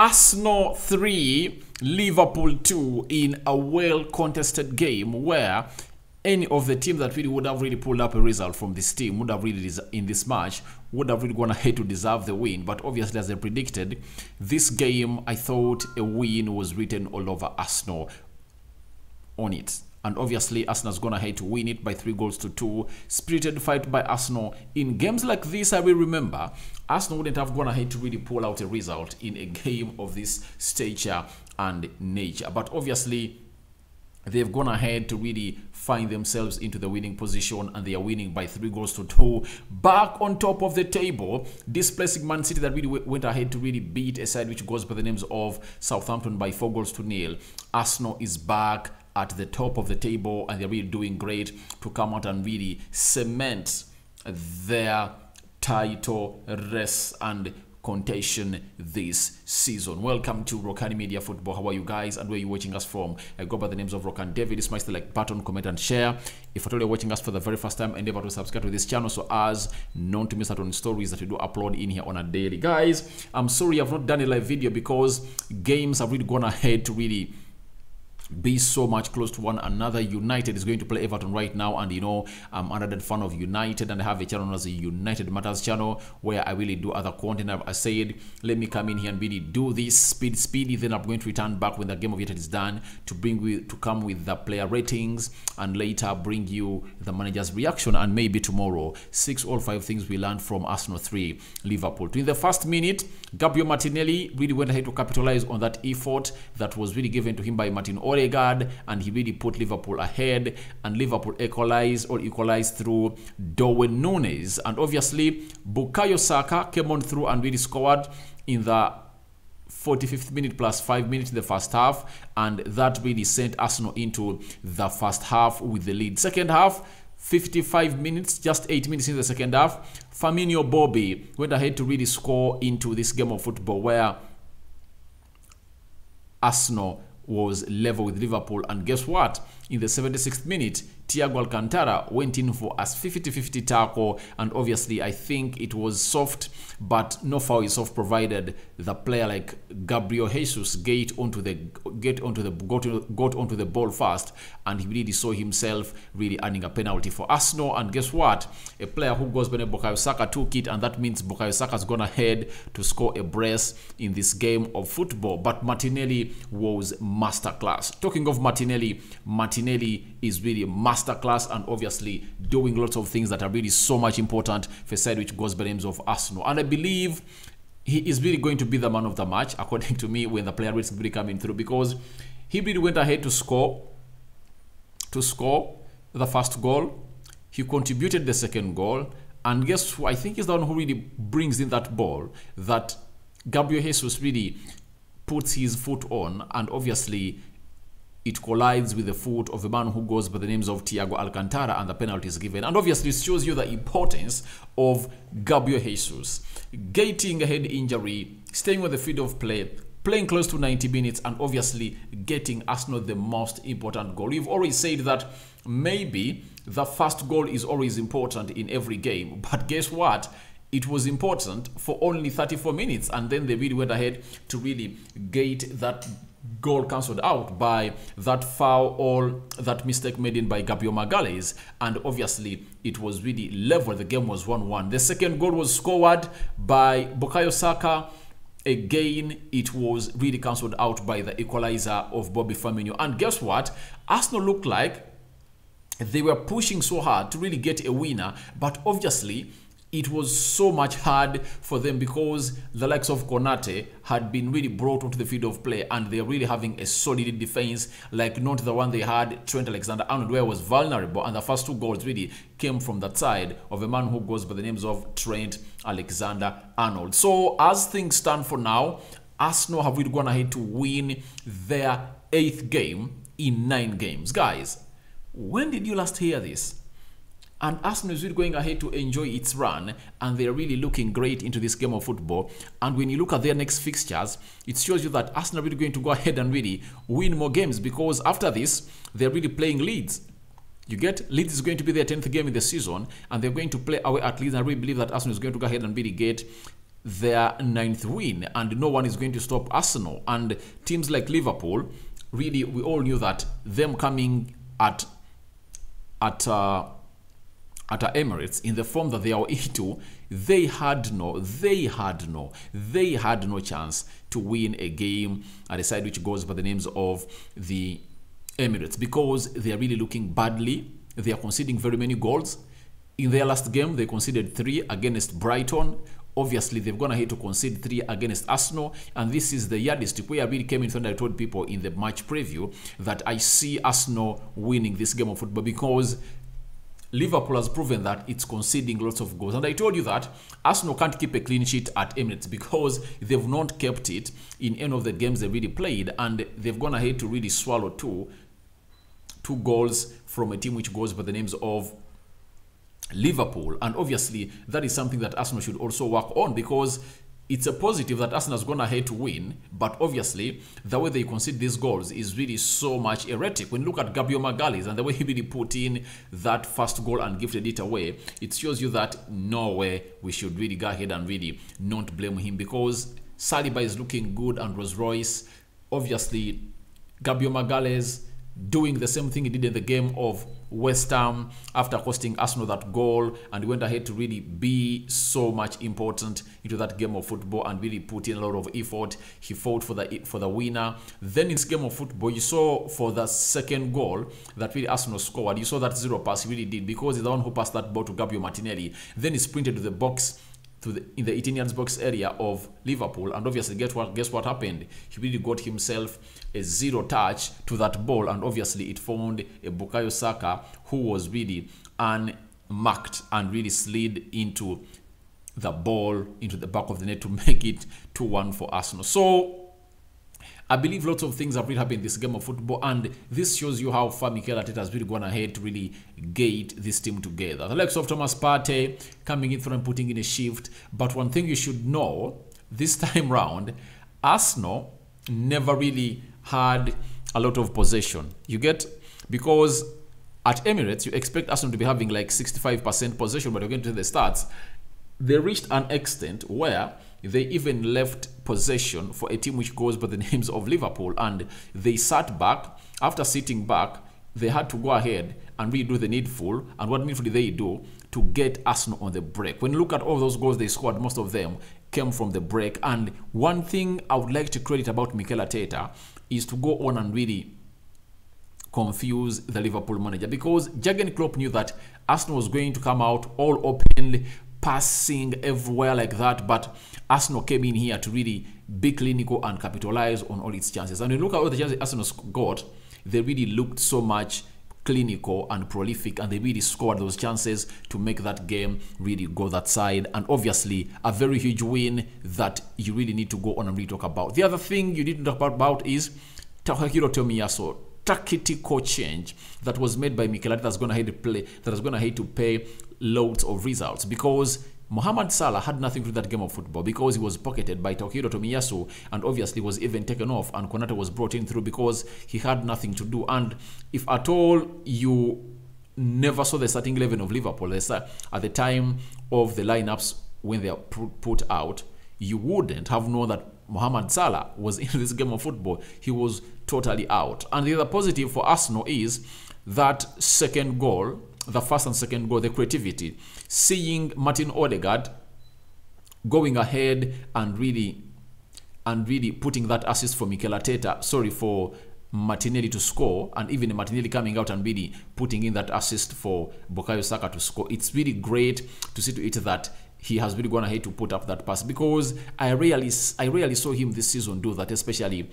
Arsenal 3, Liverpool 2 in a well-contested game where any of the teams that really would have really pulled up a result from this team would have really, in this match, would have really gone ahead to deserve the win. But obviously, as I predicted, this game, I thought a win was written all over Arsenal on it. And obviously, Arsenal's gone ahead to win it by 3-2. Spirited fight by Arsenal. In games like this, I will remember, Arsenal wouldn't have gone ahead to really pull out a result in a game of this stature and nature. But obviously, they've gone ahead to really find themselves into the winning position, and they are winning by 3-2. Back on top of the table, displacing Man City that really went ahead to really beat a side which goes by the names of Southampton by 4-0. Arsenal is back at the top of the table, and they're really doing great to come out and really cement their title race and contention this season. Welcome to Rokani Media Football. How are you guys, and where are you watching us from? I go by the names of Rokani David. Smash the like button, comment and share. If at all you're watching us for the very first time, endeavor to subscribe to this channel so as not to miss out on stories that we do upload in here on a daily. Guys, I'm sorry I've not done a live video because games have really gone ahead to really be so much close to one another. United is going to play Everton right now, and you know I'm an added fan of United, and I have a channel known as the United Matters channel where I really do other content. I said let me come in here and really do this speedy, then I'm going to return back when the game of United is done to come with the player ratings, and later bring you the manager's reaction, and maybe tomorrow 6 or 5 things we learned from Arsenal 3 Liverpool 2. In the first minute, Saka Martinelli really went ahead to capitalize on that effort that was really given to him by Martin Odegaard, and he really put Liverpool ahead, and Liverpool equalized through Darwin Núñez, and obviously Bukayo Saka came on through and really scored in the 45th minute plus 5 minutes in the first half, and that really sent Arsenal into the first half with the lead. Second half, 55 minutes, just 8 minutes in the second half, Firmino Bobby went ahead to really score into this game of football where Arsenal was level with Liverpool. And guess what? In the 76th minute, Thiago Alcantara went in for a 50-50 tackle, and obviously I think it was soft, but no foul is soft provided the player like Gabriel Jesus got onto the ball first, and he really saw himself really earning a penalty for Arsenal. And guess what? A player who goes by the Bukayo Saka took it, and that means Bukayo Saka has gone ahead to score a brace in this game of football. But Martinelli was masterclass. Talking of Martinelli is really masterclass, and obviously doing lots of things that are really so much important for a side which goes by the names of Arsenal. And I believe he is really going to be the man of the match, according to me, when the player rates really coming through, because he really went ahead to score the first goal. He contributed the second goal, and guess who I think is the one who really brings in that ball that Gabriel Jesus really puts his foot on, and obviously it collides with the foot of a man who goes by the names of Thiago Alcantara, and the penalty is given. And obviously it shows you the importance of Gabriel Jesus getting a head injury, staying on the field of play, playing close to 90 minutes, and obviously getting Arsenal the most important goal. We've always said that maybe the first goal is always important in every game, but guess what? It was important for only 34 minutes, and then they really went ahead to really get that goal cancelled out by that foul or that mistake made in by Gabriel Magalhaes, and obviously it was really level. The game was 1-1. The second goal was scored by Bukayo Saka. Again, it was really cancelled out by the equalizer of Bobby Firmino. And guess what? Arsenal looked like they were pushing so hard to really get a winner, but obviously it was so much hard for them because the likes of Konate had been really brought onto the field of play, and they're really having a solid defense like not the one they had Trent Alexander-Arnold, where was vulnerable, and the first 2 goals really came from that side of a man who goes by the names of Trent Alexander-Arnold. So as things stand for now, Arsenal have really gone ahead to win their 8th game in 9 games. Guys, when did you last hear this? And Arsenal is really going ahead to enjoy its run, and they're really looking great into this game of football. And when you look at their next fixtures, it shows you that Arsenal are really going to go ahead and really win more games, because after this, they're really playing Leeds. You get? Leeds is going to be their 10th game in the season, and they're going to play away at Leeds. And I really believe that Arsenal is going to go ahead and really get their 9th win, and no one is going to stop Arsenal. And teams like Liverpool, really, we all knew that them coming at Emirates in the form that they are into, they had no chance to win a game at a side which goes by the names of the Emirates, because they are really looking badly. They are conceding very many goals. In their last game, they conceded 3 against Brighton. Obviously, they've gone ahead to concede 3 against Arsenal, and this is the yardstick where I really came in front. I told people in the match preview that I see Arsenal winning this game of football, because Liverpool has proven that it's conceding lots of goals. And I told you that Arsenal can't keep a clean sheet at Emirates because they've not kept it in any of the games they really played, and they've gone ahead to really swallow two goals from a team which goes by the names of Liverpool. And obviously that is something that Arsenal should also work on, because it's a positive that Arsenal has gone ahead to win, but obviously the way they concede these goals is really so much erratic. When you look at Gabriel Magalhaes and the way he really put in that first goal and gifted it away, it shows you that no way we should really go ahead and really not blame him, because Saliba is looking good and Rolls-Royce. Obviously Gabriel Magalhaes doing the same thing he did in the game of West Ham after costing Arsenal that goal, and he went ahead to really be so much important into that game of football and really put in a lot of effort. He fought for the winner. Then in this game of football, you saw for the second goal that really Arsenal scored, you saw that zero pass he really did, because he's the one who passed that ball to Gabriel Martinelli. Then he sprinted to the box, in the 18 yards box area of Liverpool, and obviously guess what happened? He really got himself a zero touch to that ball, and obviously it found a Bukayo Saka who was really unmarked and really slid into the ball into the back of the net to make it 2-1 for Arsenal. So I believe lots of things have really happened in this game of football, and this shows you how far Mikel Arteta has really gone ahead to really gate this team together. The likes of Thomas Partey coming in front and putting in a shift. But one thing you should know, this time round, Arsenal never really had a lot of possession. You get? Because at Emirates, you expect Arsenal to be having like 65% possession, but you're going to the stats, they reached an extent where they even left possession for a team which goes by the names of Liverpool, and they sat back. After sitting back, they had to go ahead and redo the needful. And what needful did they do? To get Arsenal on the break. When you look at all those goals they scored, most of them came from the break. And one thing I would like to credit about Mikel Arteta is to go on and really confuse the Liverpool manager, because Jurgen Klopp knew that Arsenal was going to come out all open, passing everywhere like that, but Arsenal came in here to really be clinical and capitalize on all its chances. And when you look at all the chances Arsenal got, they really looked so much clinical and prolific, and they really scored those chances to make that game really go that side. And obviously a very huge win that you really need to go on and really talk about. The other thing you need to talk about is Takahiro Tomiyasu tactical change that was made by Mikel Arteta that's going ahead to pay loads of results, because Mohamed Salah had nothing to do with that game of football, because he was pocketed by Takahiro Tomiyasu, and obviously was even taken off, and Konate was brought in through because he had nothing to do. And if at all you never saw the starting 11 of Liverpool at the time of the lineups when they are put out, you wouldn't have known that Mohamed Salah was in this game of football. He was totally out. And the other positive for Arsenal is that second goal, the first and second goal, the creativity. Seeing Martin Odegaard going ahead and really putting that assist for Mikel Arteta, for Martinelli to score, and even Martinelli coming out and really putting in that assist for Bukayo Saka to score. It's really great to see to it that he has really gone ahead to put up that pass, because I rarely saw him this season do that, especially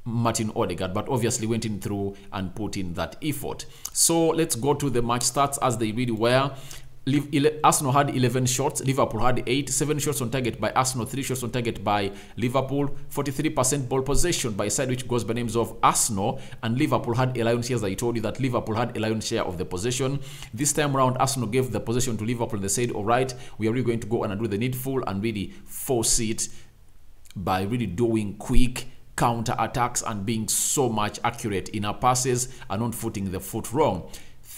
Martin Odegaard, but obviously went in through and put in that effort. So let's go to the match stats as they really were. Arsenal had 11 shots, Liverpool had 8, 7 shots on target by Arsenal, 3 shots on target by Liverpool, 43% ball possession by side which goes by names of Arsenal, and Liverpool had a lion's share. As I told you that Liverpool had a lion's share of the possession. This time around, Arsenal gave the possession to Liverpool, and they said, all right, we are really going to go and do the needful and really force it by really doing quick counter attacks and being so much accurate in our passes and not putting the foot wrong.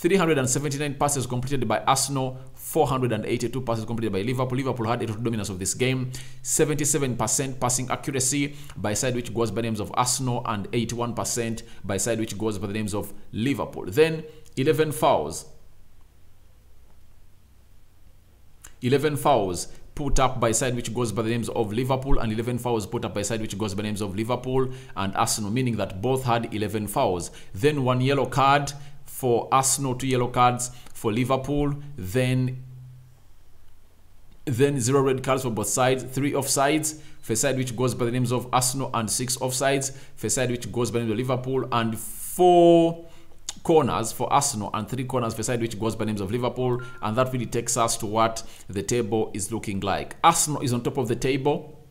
379 passes completed by Arsenal, 482 passes completed by Liverpool. Liverpool had a total dominance of this game. 77% passing accuracy by side which goes by the names of Arsenal, and 81% by side which goes by the names of Liverpool. Then 11 fouls. 11 fouls put up by side which goes by the names of Liverpool, and 11 fouls put up by side which goes by the names of Liverpool and Arsenal, meaning that both had 11 fouls. Then 1 yellow card for Arsenal, 2 yellow cards for Liverpool, then 0 red cards for both sides, 3 offsides for a side which goes by the names of Arsenal, and 6 offsides for a side which goes by the name of Liverpool, and 4 corners for Arsenal and 3 corners for a side which goes by names of Liverpool. And that really takes us to what the table is looking like. Arsenal is on top of the table.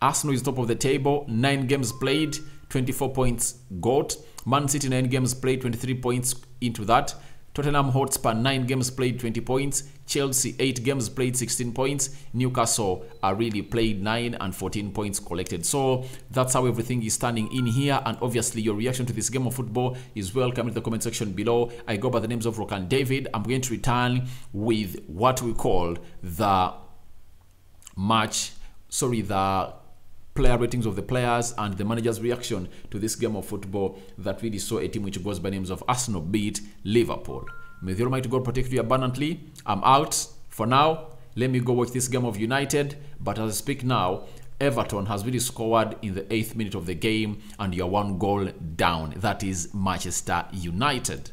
Arsenal is top of the table. 9 games played, 24 points got. Man City 9 games played, 23 points into that. Tottenham Hotspur 9 games played, 20 points. Chelsea 8 games played, 16 points. Newcastle really played 9 and 14 points collected. So that's how everything is standing in here. And obviously your reaction to this game of football is welcome in the comment section below. I go by the names of Rokani David. I'm going to return with what we call the player ratings of the players and the manager's reaction to this game of football that really saw a team which goes by names of Arsenal beat Liverpool. May the Almighty God protect you abundantly. I'm out for now. Let me go watch this game of United. But as I speak now, Everton has really scored in the 8th minute of the game, and you're 1 goal down. That is Manchester United.